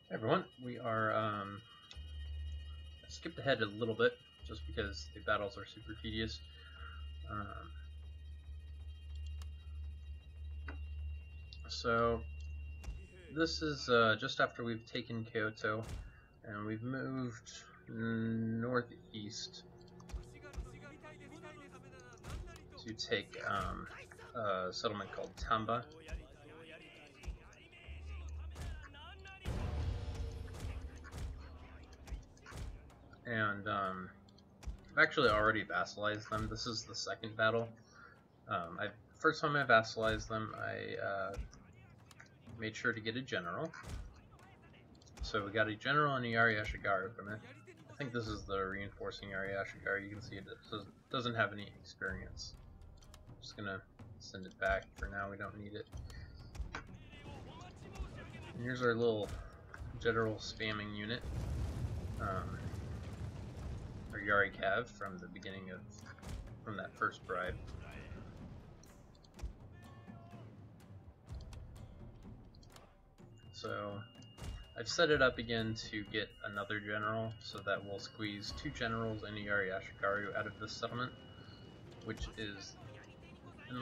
Hey everyone, we are skipped ahead a little bit just because the battles are super tedious. So this is just after we've taken Kyoto, and we've moved northeast to take a settlement called Tamba. And I've actually already vassalized them. This is the second battle. First time I vassalized them, I made sure to get a general. So we got a general and a Yari Ashigaru from it. I think this is the reinforcing Yari Ashigaru. You can see it doesn't have any experience. I'm just gonna send it back for now. We don't need it. And here's our little general spamming unit. Or Yari Cav from the beginning from that first bribe. So I've set it up again to get another general, so that we'll squeeze 2 generals and a Yari Ashigaru out of this settlement, which is the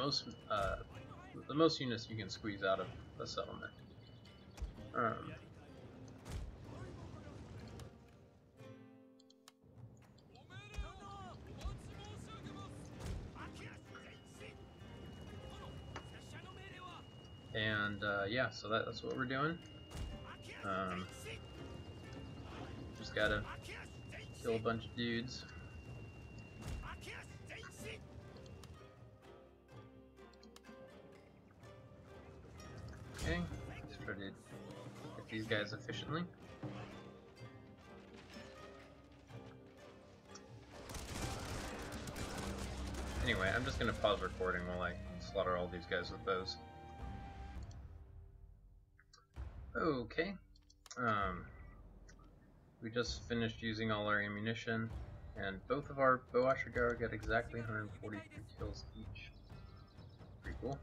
most units you can squeeze out of a settlement. Yeah, so that's what we're doing. Just gotta kill a bunch of dudes. Okay, let's try to get these guys efficiently. Anyway, I'm just gonna pause recording while I slaughter all these guys with bows. Okay, we just finished using all our ammunition, and both of our bow Ashigaru got exactly 143 kills each. Pretty cool.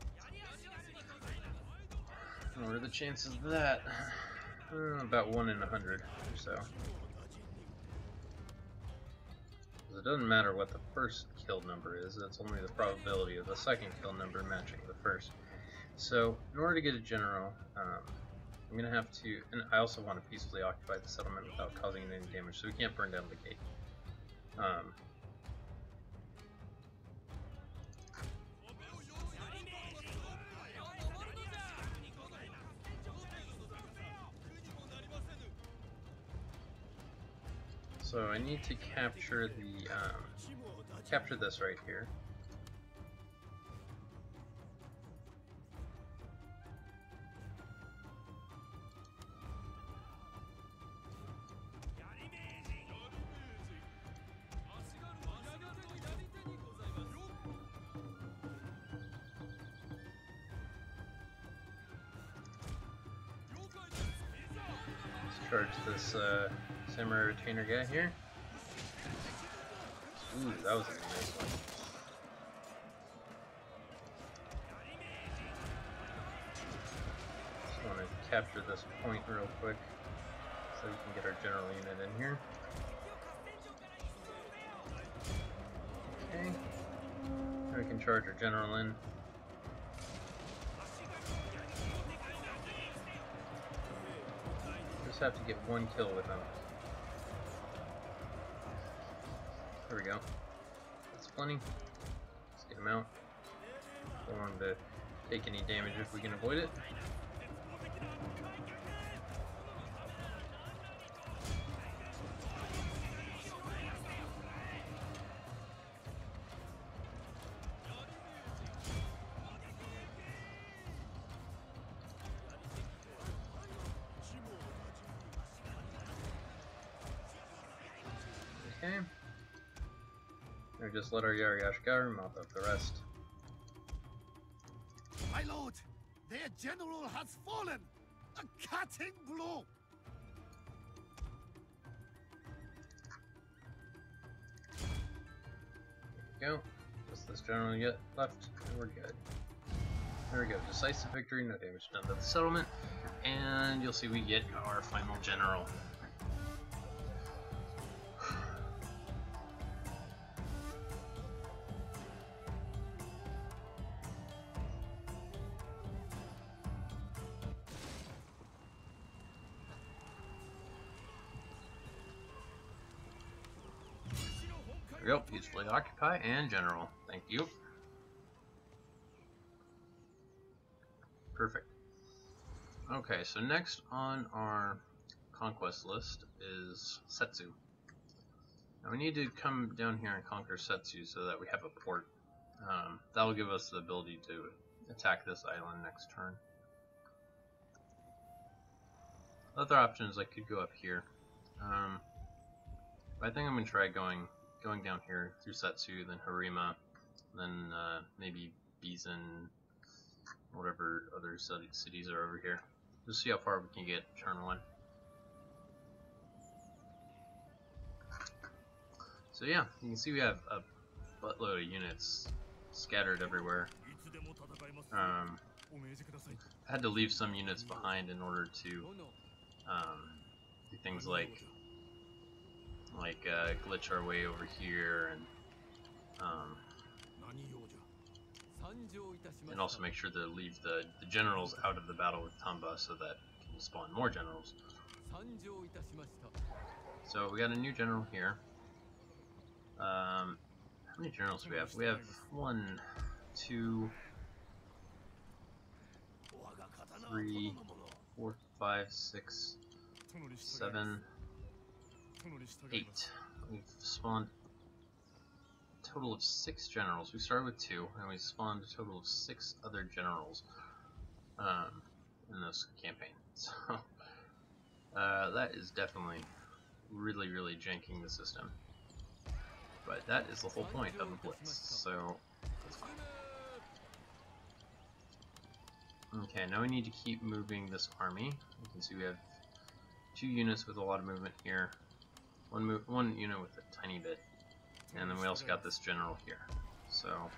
What are the chances of that? About 1 in 100 or so. It doesn't matter what the first kill number is, it's only the probability of the second kill number matching the first. So, in order to get a general, I'm going to have to, and I also want to peacefully occupy the settlement without causing any damage, so we can't burn down the gate. So I need to capture the, capture this right here. Charge this samurai retainer guy here. Ooh, that was a nice one. Just want to capture this point real quick so we can get our general unit in here. Okay. Now we can charge our general in. Have to get 1 kill with him. There we go. That's plenty. Let's get him out. Don't want him to take any damage if we can avoid it. Okay. Now just let our Yari Ashigaru mop up the rest. My lord, their general has fallen! A cutting blow! There we go. Just this general yet left, and we're good. There we go. Decisive victory, no damage done to the settlement. And you'll see we get our final general. There we go, peacefully occupy and general. Thank you. Perfect. Okay, so next on our conquest list is Setsu. Now we need to come down here and conquer Setsu so that we have a port. That'll give us the ability to attack this island next turn. Other options, I could go up here. But I think I'm going to try going down here through Setsu, then Harima, then maybe Bizen, whatever other cities are over here. Just see how far we can get turn 1. So yeah, you can see we have a buttload of units scattered everywhere. I had to leave some units behind in order to do things like glitch our way over here and also make sure to leave the generals out of the battle with Tamba so that we can spawn more generals. So we got a new general here. How many generals do we have? We have 1, 2, 3, 4, 5, 6, 7, 8. We've spawned a total of 6 generals. We started with 2, and we spawned a total of 6 other generals in this campaign. So that is definitely really janking the system. But that is the whole point of the Blitz. So let's go. Okay, now we need to keep moving this army. You can see we have 2 units with a lot of movement here. One unit with a tiny bit. And then we also got this general here. So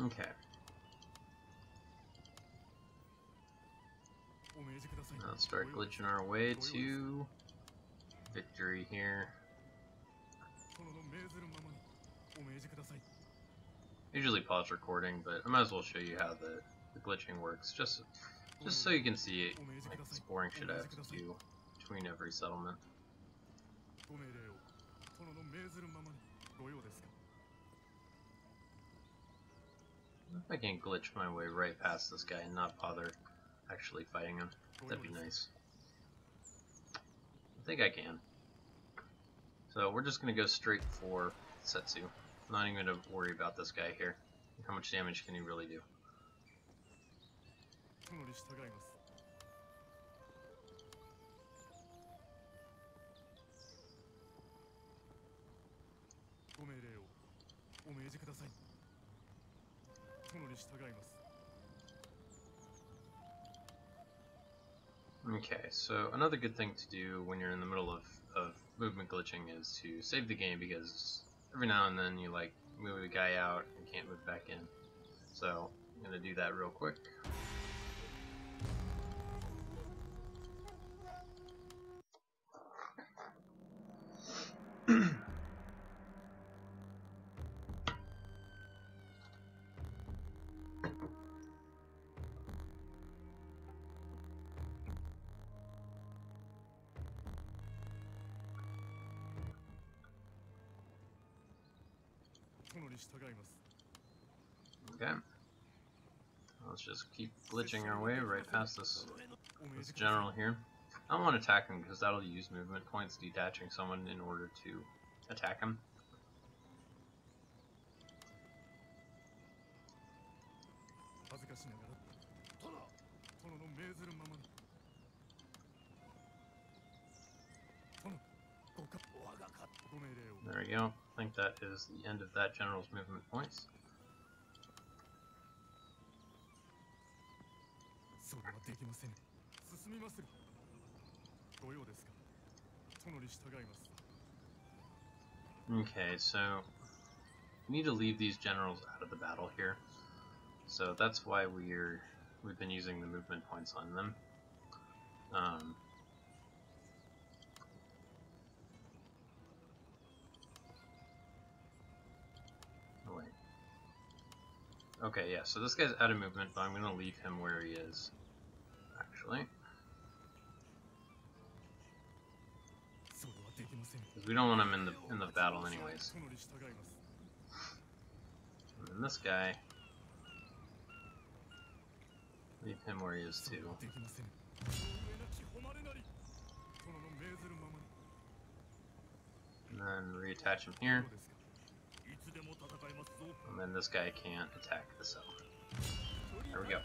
okay. Let's start glitching our way to victory here. Usually pause recording, but I might as well show you how the glitching works, just so you can see it, like this boring shit I have to do between every settlement. If I can glitch my way right past this guy and not bother actually fighting him, that'd be nice. I think I can. So we're just going to go straight for Setsu. I'm not even going to worry about this guy here. How much damage can he really do? Okay, so another good thing to do when you're in the middle of movement glitching is to save the game, because every now and then you like move a guy out and can't move back in. So I'm going to do that real quick. Okay. Let's just keep glitching our way right past this general here. I don't want to attack him because that'll use movement points detaching someone in order to attack him. There we go. I think that is the end of that general's movement points. Okay, so we need to leave these generals out of the battle here. So that's why we've been using the movement points on them. Oh wait. Okay, yeah, so this guy's out of movement, but I'm going to leave him where he is, actually. Because we don't want him in the battle anyways. And then this guy, leave him where he is too. And then reattach him here. And then this guy can't attack the cell. There we go.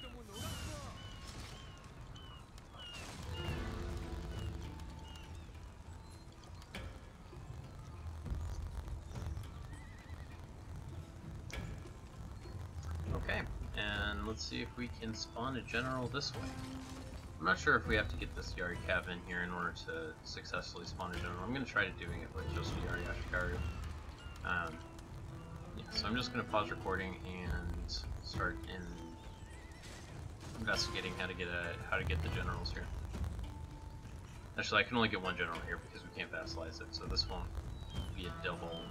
Okay, and let's see if we can spawn a general this way. I'm not sure if we have to get this Yari Cav in here in order to successfully spawn a general. I'm going to try doing it with just Yari Ashikaru. Yeah, so I'm just going to pause recording and start investigating how to get the generals here. Actually, I can only get one general here because we can't vassalize it, so this won't be a double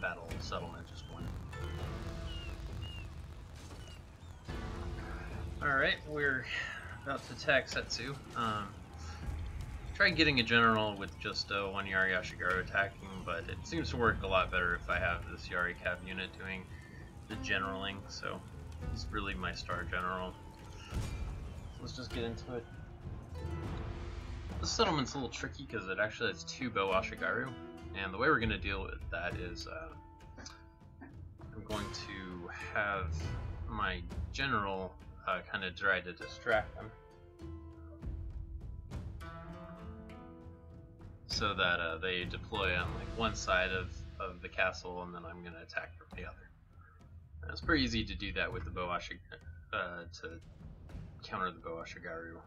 battle settlement, just one. Alright, we're about to attack Setsu. Try getting a general with just one Yari Ashigaru attacking, but it seems to work a lot better if I have this Yari Cav unit doing the generaling, so he's really my star general. So let's just get into it. This settlement's a little tricky because it actually has 2 Bow Ashigaru, and the way we're going to deal with that is I'm going to have my general kind of try to distract them, so that they deploy on like one side of the castle, and then I'm going to attack from the other. And it's pretty easy to do that with the Bow Ashigaru, to counter the Bow Ashigaru.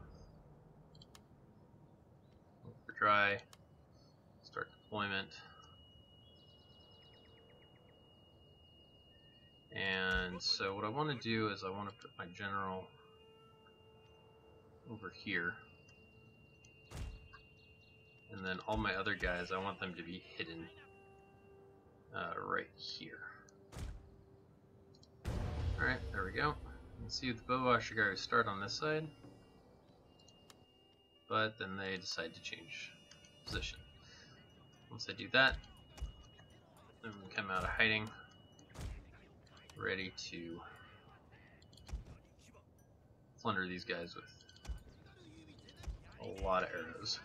Dry, start deployment, and so what I want to do is I want to put my general over here, and then all my other guys I want them to be hidden right here. Alright, there we go. You can see the Bow Ashigaru start on this side, but then they decide to change position. Once they do that, then we come out of hiding, ready to plunder these guys with a lot of arrows.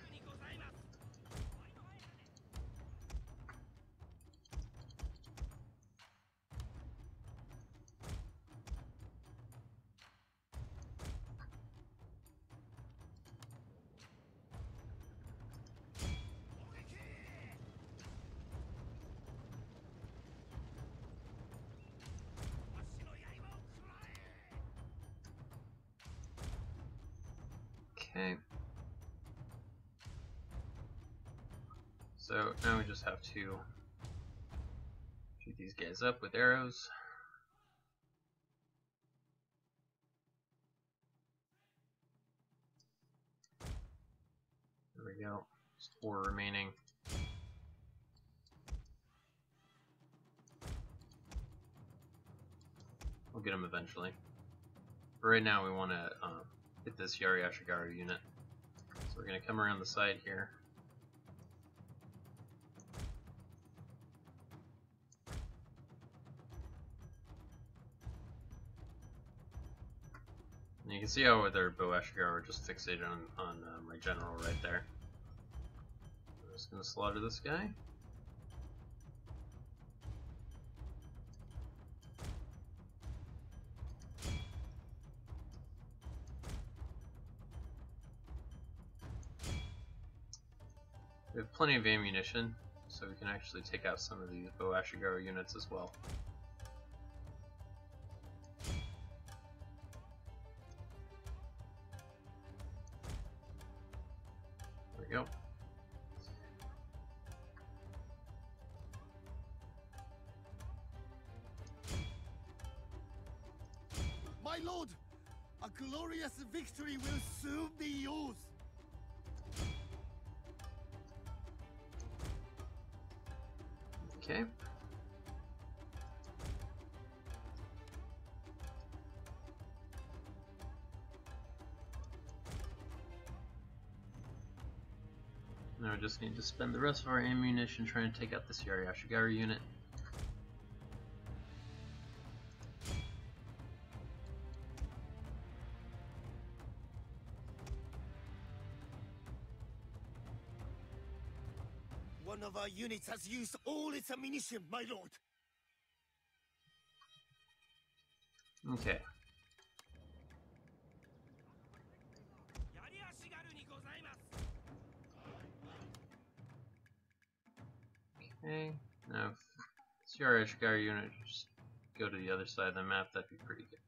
Okay. So now we just have to shoot these guys up with arrows. There we go. Just 4 remaining. We'll get them eventually. But right now we want to hit this Yari Ashigaru unit. So we're going to come around the side here. And you can see how their Bow Ashigaru are just fixated on my general right there. I'm just going to slaughter this guy. We have plenty of ammunition, so so we can actually take out some of these Boashigaru units as well. There we go. My lord, a glorious victory will soon be yours. Okay. Now we just need to spend the rest of our ammunition trying to take out this Yashigaru unit. One of our units has used all its ammunition, my lord. Okay. Okay, now if the Yashigaru unit just go to the other side of the map, that'd be pretty good.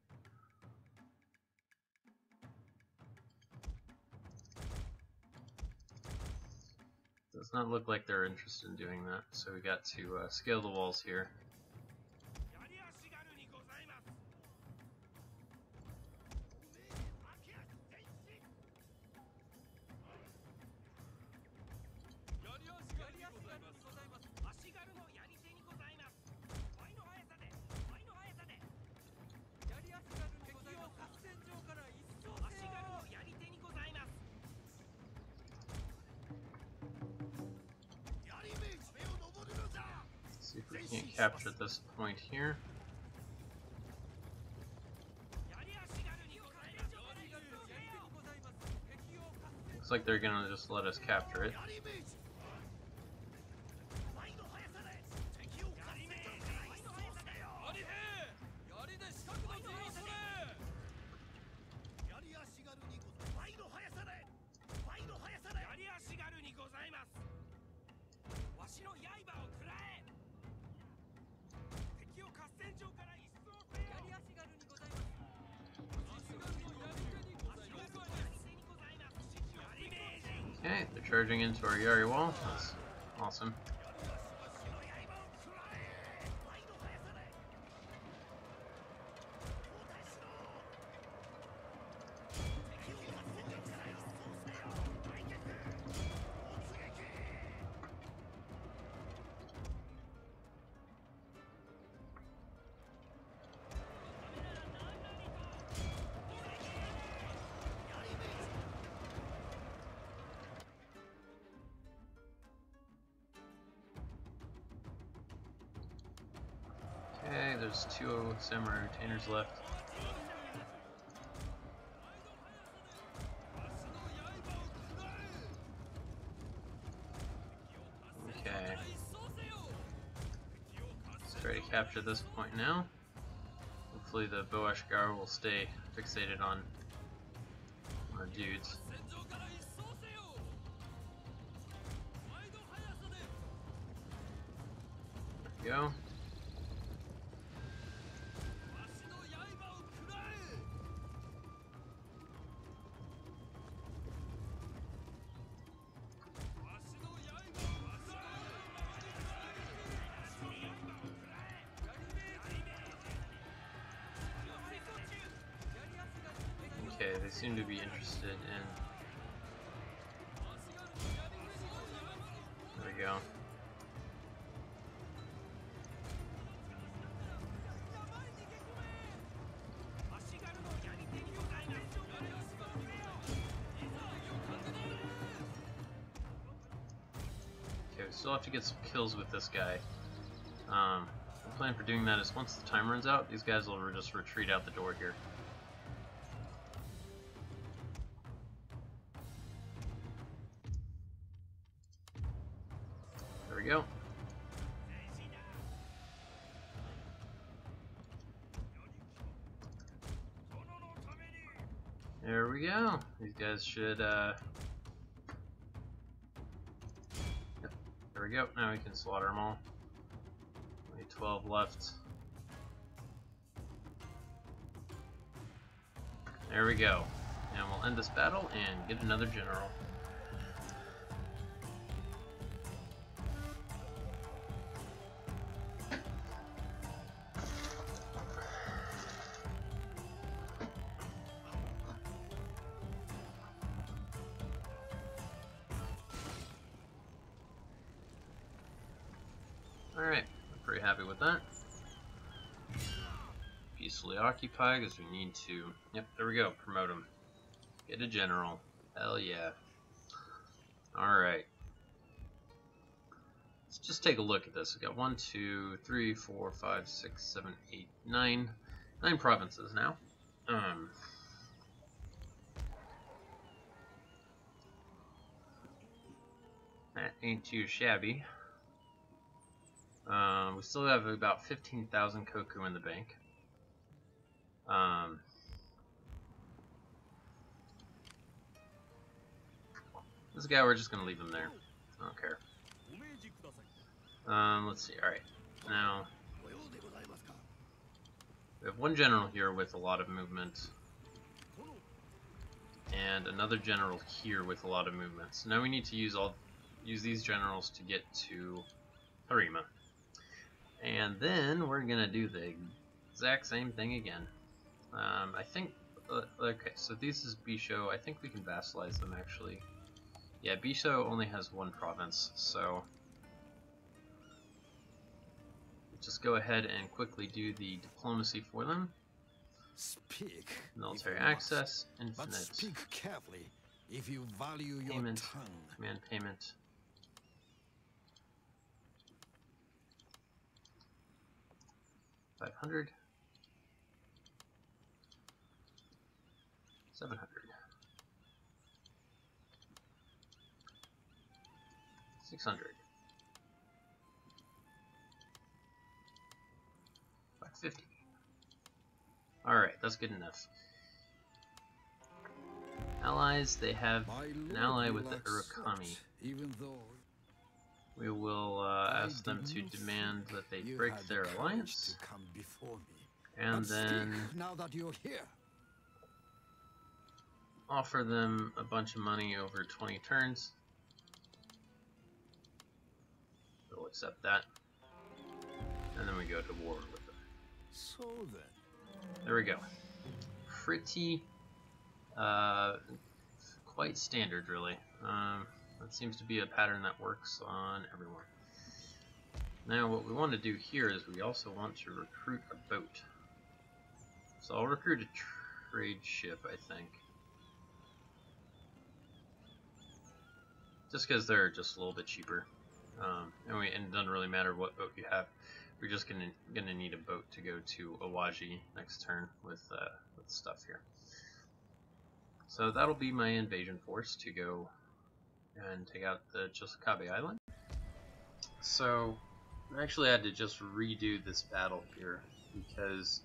Does not look like they're interested in doing that, so we got to scale the walls here. See if we can't capture this point here. Looks like they're gonna just let us capture it. Okay, they're charging into our Yari wall. That's awesome. Okay, there's 2 samurai retainers left. Okay. Let's try to capture this point now. Hopefully the Boashigaru will stay fixated on our dudes. There we go. Okay, they seem to be interested in... There we go. Okay, we still have to get some kills with this guy. The plan for doing that is once the time runs out, these guys will just retreat out the door here. There we go. There we go. These guys should, yep, there we we go. Now we can slaughter them all. Only 12 left. There we go. And we'll end this battle and get another general. Alright, I'm pretty happy with that. Peacefully occupy because we need to. Yep, there we go. Promote him. Get a general. Hell yeah. Alright. Let's just take a look at this. We got 1, 2, 3, 4, 5, 6, 7, 8, 9. 9 provinces now. That ain't too shabby. We still have about 15,000 koku in the bank. This guy, we're just gonna leave him there. I don't care. Let's see. Alright. Now, we have one general here with a lot of movement. And another general here with a lot of movement. So now we need to use these generals to get to Harima. And then we're gonna do the exact same thing again. I think, okay, so this is Bisho. I think we can vassalize them actually. Yeah, Bisho only has one province, so just go ahead and quickly do the diplomacy for them. Speak. Military access, But infinite speak carefully if you value your payment, tongue. command payment. 500. 700. 600. 550. Alright, that's good enough. Allies, they have an ally with the Urakami. Even though We will ask them to demand that they you break had their the courage alliance, to come before me. and But then speak now that you're here. offer them a bunch of money over 20 turns. They'll accept that. And then we go to war with them. So then, There we go. Pretty, quite standard, really. That seems to be a pattern that works on everyone. Now, what we want to do here is we also want to recruit a boat. So I'll recruit a trade ship, I think. Just because they're just a little bit cheaper. And it doesn't really matter what boat you have. We're just gonna need a boat to go to Awaji next turn with stuff here. So that'll be my invasion force to go and take out the Chosokabe Island. So I actually had to just redo this battle here because,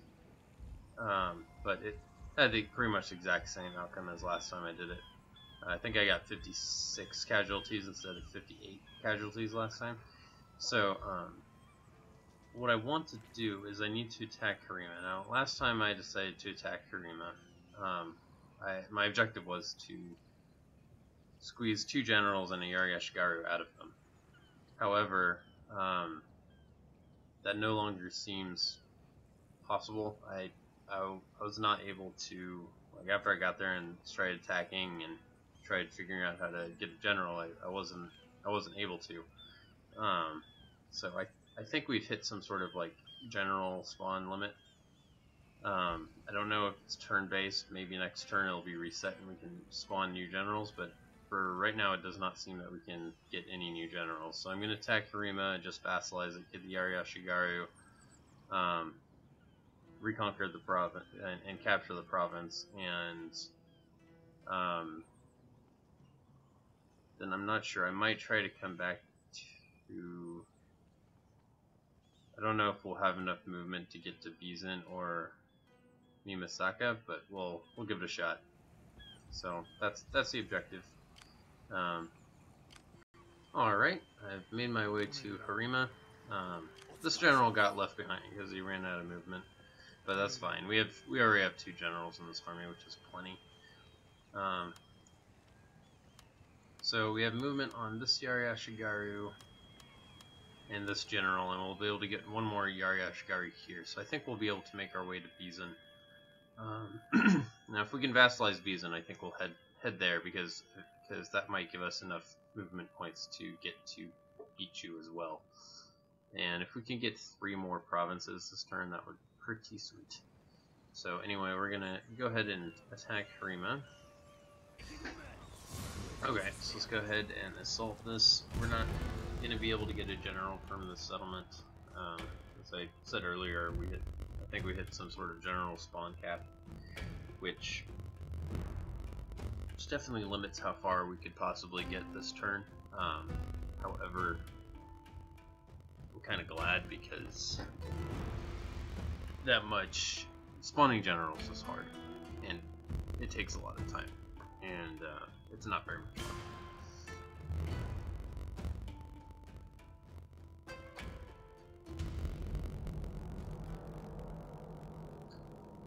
but it had the pretty much exact same outcome as last time I did it. I think I got 56 casualties instead of 58 casualties last time. So what I want to do is I need to attack Harima. Now, last time I decided to attack Harima, my objective was to squeeze 2 generals and a Yari-Ashigaru out of them. However, that no longer seems possible. I was not able to, like, after I got there and started attacking and tried figuring out how to get a general, I wasn't able to. So I think we've hit some sort of like general spawn limit. I don't know if it's turn-based. Maybe next turn it'll be reset and we can spawn new generals, but for right now it does not seem that we can get any new generals. So I'm going to attack Harima and just vassalize it, get the Yari-Ashigaru, reconquer the province and capture the province, and then I'm not sure. I might try to come back to. I don't know if we'll have enough movement to get to Bizan or Mimasaka, but we'll give it a shot. So that's the objective. Alright, I've made my way to Harima. This general got left behind because he ran out of movement, but that's fine. We already have 2 generals in this army, which is plenty. So we have movement on this Yari-Ashigaru and this general, and we'll be able to get 1 more Yari-Ashigaru here. So I think we'll be able to make our way to Bizen. Now, if we can vassalize Bizen, I think we'll head there because that might give us enough movement points to get to Ichu as well. And if we can get 3 more provinces this turn, that would be pretty sweet. So anyway, we're gonna go ahead and attack Harima. Okay, so let's go ahead and assault this. We're not gonna be able to get a general from this settlement. As I said earlier, I think we hit some sort of general spawn cap, which definitely limits how far we could possibly get this turn. However, I'm kind of glad because that much spawning generals is hard, and it takes a lot of time, and it's not very much fun.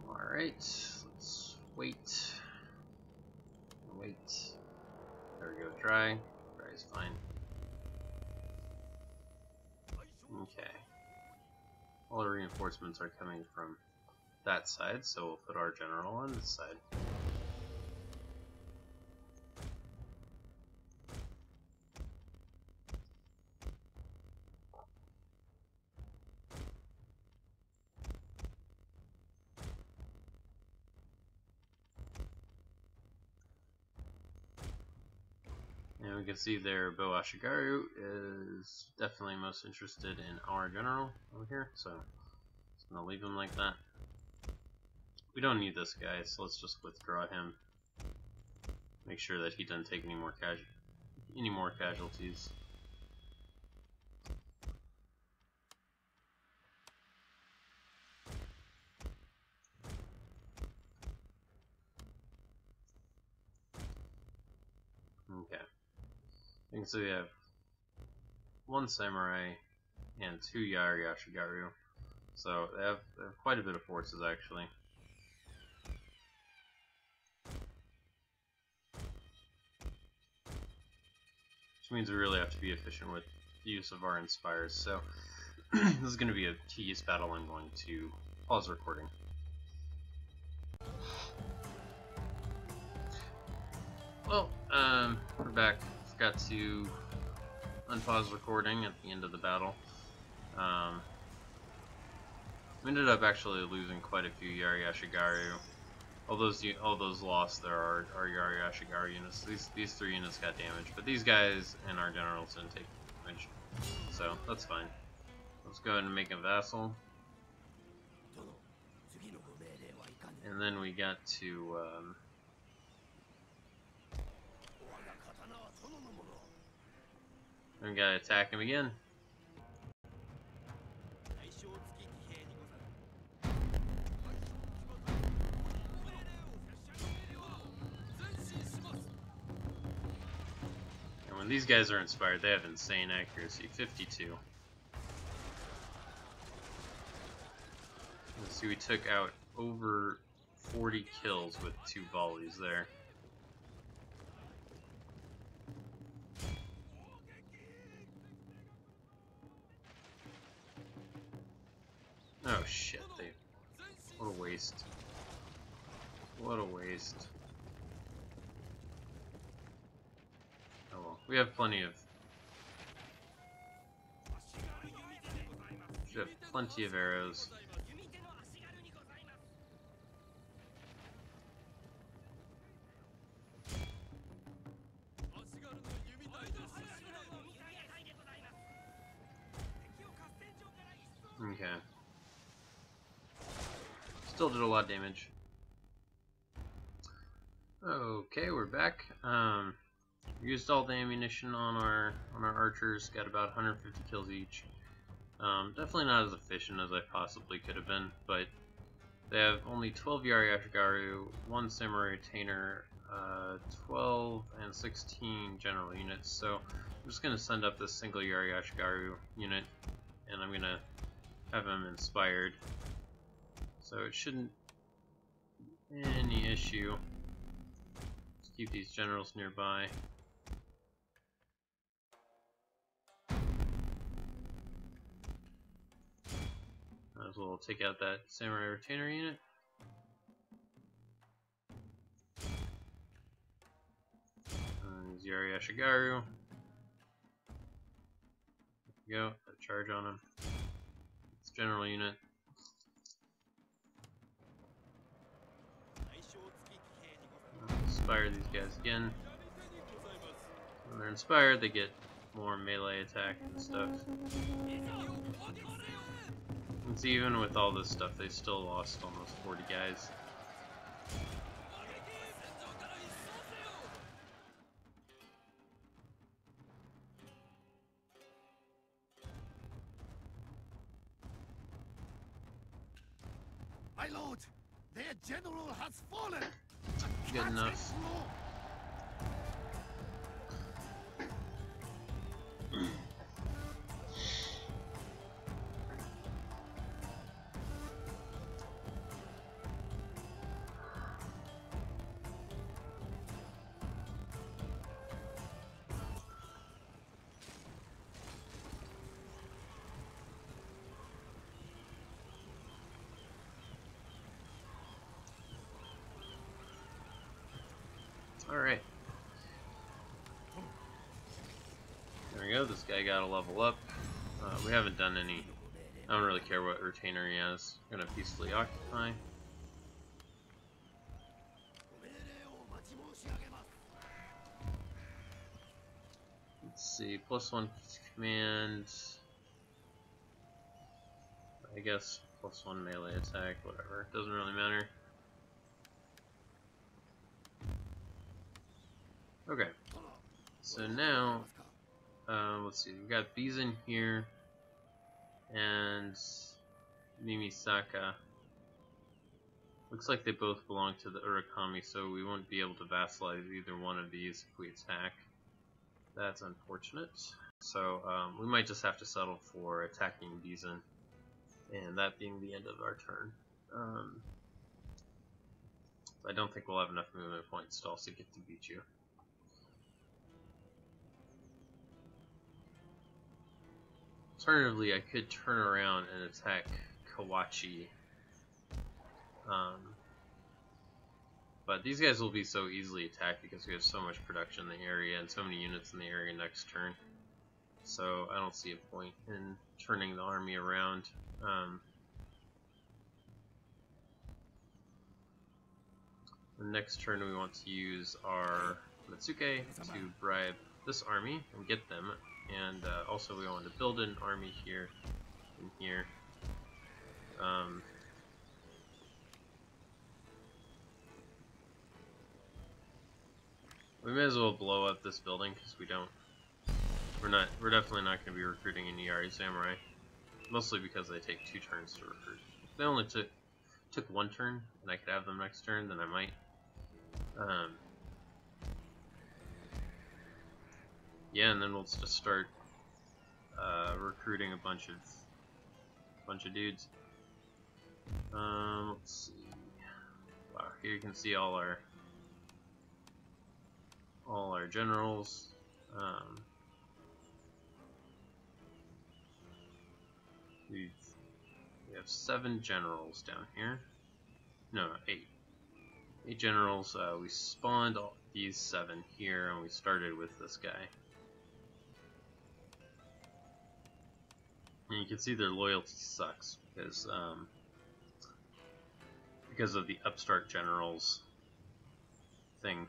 Alright, let's wait. There we go, dry. Dry is fine. Okay. All the reinforcements are coming from that side, so we'll put our general on this side. And we can see there Bo Ashigaru is definitely most interested in our general over here, so just gonna leave him like that. We don't need this guy, so let's just withdraw him. Make sure that he doesn't take any more casualties. Okay. You can see we have 1 samurai and 2 Yari-Ashigaru, so they have quite a bit of forces actually. Which means we really have to be efficient with the use of our inspires. So this is going to be a tedious battle. I'm going to pause recording. Well, we're back. Forgot to unpause recording at the end of the battle. We ended up actually losing quite a few Yari-Ashigaru. All those lost there are Yari-Ashigaru units. These 3 units got damaged, but these guys and our generals didn't take damage, so that's fine. Let's go ahead and make a vassal, and then we got to we gotta attack him again. When these guys are inspired, they have insane accuracy, 52. Let's see, we took out over 40 kills with 2 volleys there. Oh shit, what a waste. What a waste. Oh well, we have plenty of arrows. Okay. Still did a lot of damage. Okay, we're back. We used all the ammunition on our archers, got about 150 kills each. Definitely not as efficient as I possibly could have been, but they have only 12 Yari-Ashigaru, 1 Samurai Retainer, 12 and 16 general units. So I'm just going to send up this single Yari Ashigaru unit, and I'm going to have him inspired. So it shouldn't be any issue. Just keep these generals nearby. Might as well take out that samurai retainer unit. Yari Ashigaru. There we go. Charge on him. It's general unit. Inspire these guys again. When they're inspired, they get more melee attack and stuff. And see, even with all this stuff, they still lost almost 40 guys. My lord, their general has fallen. Good enough. Alright. There we go, this guy got a level up. We haven't done any. I don't really care what retainer he has. I'm gonna peacefully occupy. Let's see, +1 command. I guess +1 melee attack, whatever. Doesn't really matter. Okay, so now, let's see, we've got Bizan here, and Mimisaka. Looks like they both belong to the Urakami, so we won't be able to vassalize either one of these if we attack. That's unfortunate. So, we might just have to settle for attacking Bizan, and that being the end of our turn. I don't think we'll have enough movement points to also get to beat you. Alternatively, I could turn around and attack Kawachi, but these guys will be so easily attacked because we have so much production in the area and so many units in the area next turn. So I don't see a point in turning the army around. The next turn we want to use our Matsuke to bribe this army and get them. And also we want to build an army here and here. We may as well blow up this building because we're definitely not going to be recruiting any Yari Samurai. Mostly because they take 2 turns to recruit. If they only took 1 turn and I could have them next turn, then I might. Yeah, and then we'll just start recruiting a bunch of dudes. Let's see. Wow, here you can see all our generals. We have 7 generals down here. No, 8. 8 generals. We spawned all these 7 here, and we started with this guy. And you can see their loyalty sucks because of the upstart generals thing.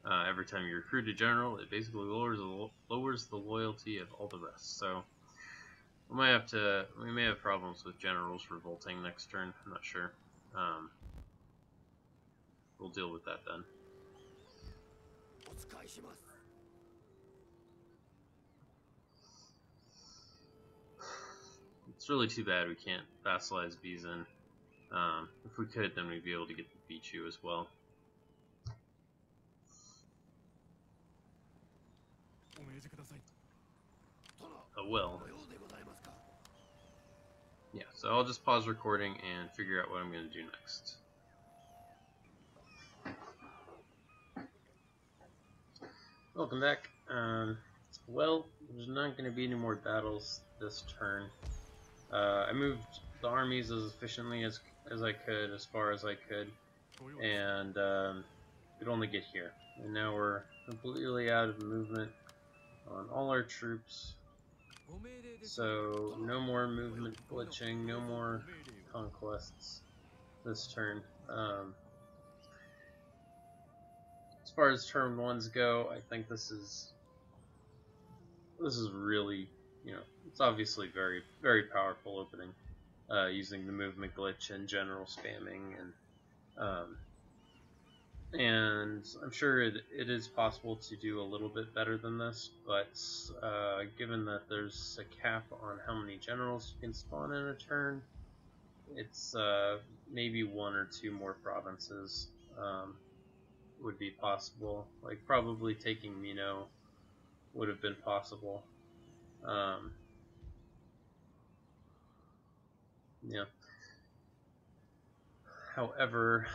Every time you recruit a general, it basically lowers the loyalty of all the rest. So we may have problems with generals revolting next turn. I'm not sure. We'll deal with that then. It's really too bad we can't vassalize Bizan. If we could, then we'd be able to get the Bichu as well. a will. Yeah, so I'll just pause recording and figure out what I'm going to do next. Welcome back. Well, there's not going to be any more battles this turn. I moved the armies as efficiently as I could, as far as I could, and could only get here. And now we're completely out of movement on all our troops. So no more movement glitching, no more conquests this turn. As far as turn ones go, I think this is really, you know, it's obviously very, very powerful opening, using the movement glitch and general spamming, and I'm sure it is possible to do a little bit better than this, but given that there's a cap on how many generals you can spawn in a turn, it's maybe one or two more provinces would be possible. Like, probably taking Mino would have been possible. Yeah. However,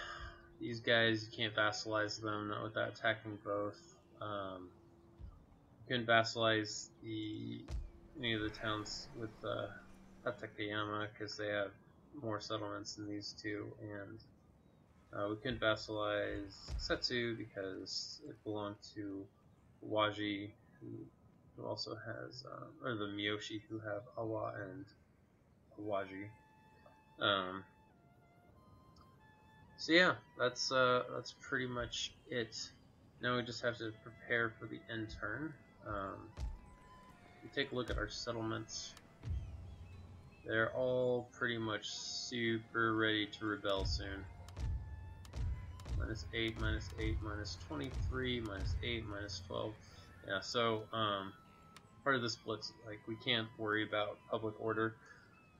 these guys, you can't vassalize them, not without attacking both. You couldn't vassalize any of the towns with Takayama because they have more settlements than these two, and we couldn't vassalize Setsu because it belonged to Waji, who also has, or the Miyoshi, who have Awa and Waji. So yeah, that's pretty much it. Now we just have to prepare for the end turn. We take a look at our settlements. They're all pretty much super ready to rebel soon. -8, -8, -23, -8, -12. Yeah, so part of this blitz, like, we can't worry about public order.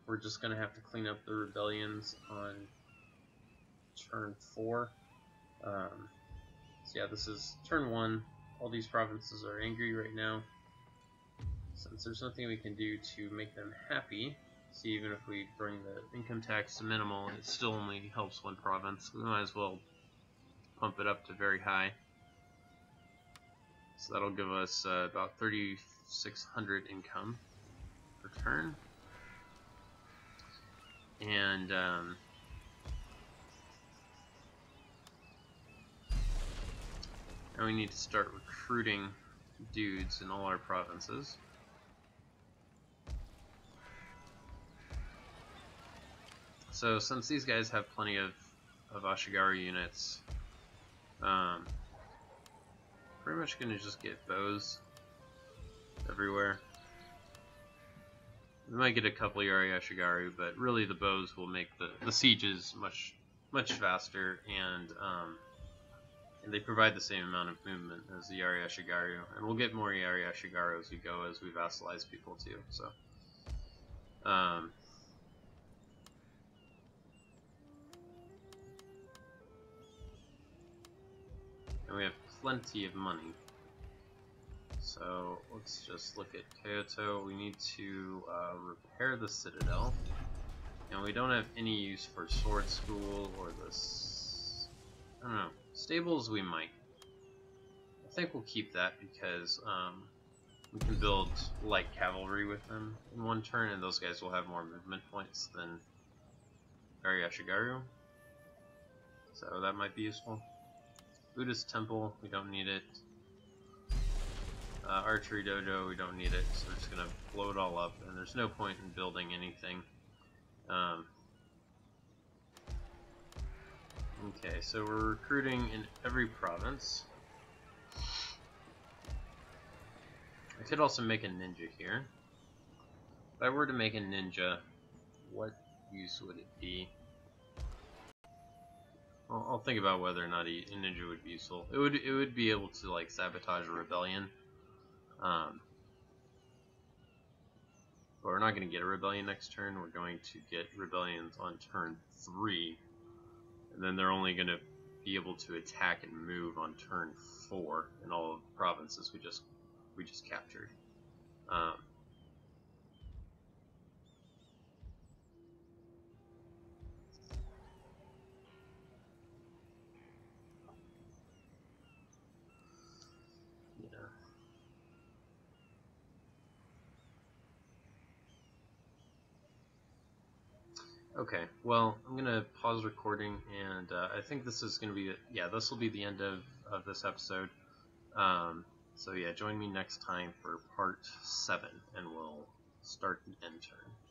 We're just gonna have to clean up the rebellions on turn 4. So yeah, this is turn 1. All these provinces are angry right now. Since there's nothing we can do to make them happy, see, even if we bring the income tax to minimal, it still only helps one province. We might as well pump it up to very high. So that'll give us about 3,600 income per turn. And now we need to start recruiting dudes in all our provinces. So since these guys have plenty of Ashigaru units, pretty much gonna just get bows everywhere. We might get a couple Yari Ashigaru, but really the bows will make the sieges much faster, and they provide the same amount of movement as the Yari Ashigaru, and we'll get more Yari Ashigaru as we go, as we vassalize people too. So, and we have plenty of money. So let's just look at Kyoto. We need to repair the citadel, and we don't have any use for sword school or this. I don't know. Stables we might. I think we'll keep that because we can build light cavalry with them in one turn, and those guys will have more movement points than Ariashigaru. So that might be useful. Buddhist temple, we don't need it. Archery dojo, we don't need it, so we're just gonna blow it all up, and there's no point in building anything. Okay, so we're recruiting in every province. I could also make a ninja here. If I were to make a ninja, what use would it be? Well, I'll think about whether or not a ninja would be useful. It would be able to, like, sabotage a rebellion. But we're not going to get a rebellion next turn. We're going to get rebellions on turn 3, and then they're only going to be able to attack and move on turn 4 in all of the provinces we just we just captured. Um, yeah. Okay, well, I'm going to pause recording, and I think this is going to be, this will be the end of this episode. So yeah, join me next time for part 7, and we'll start the end turn.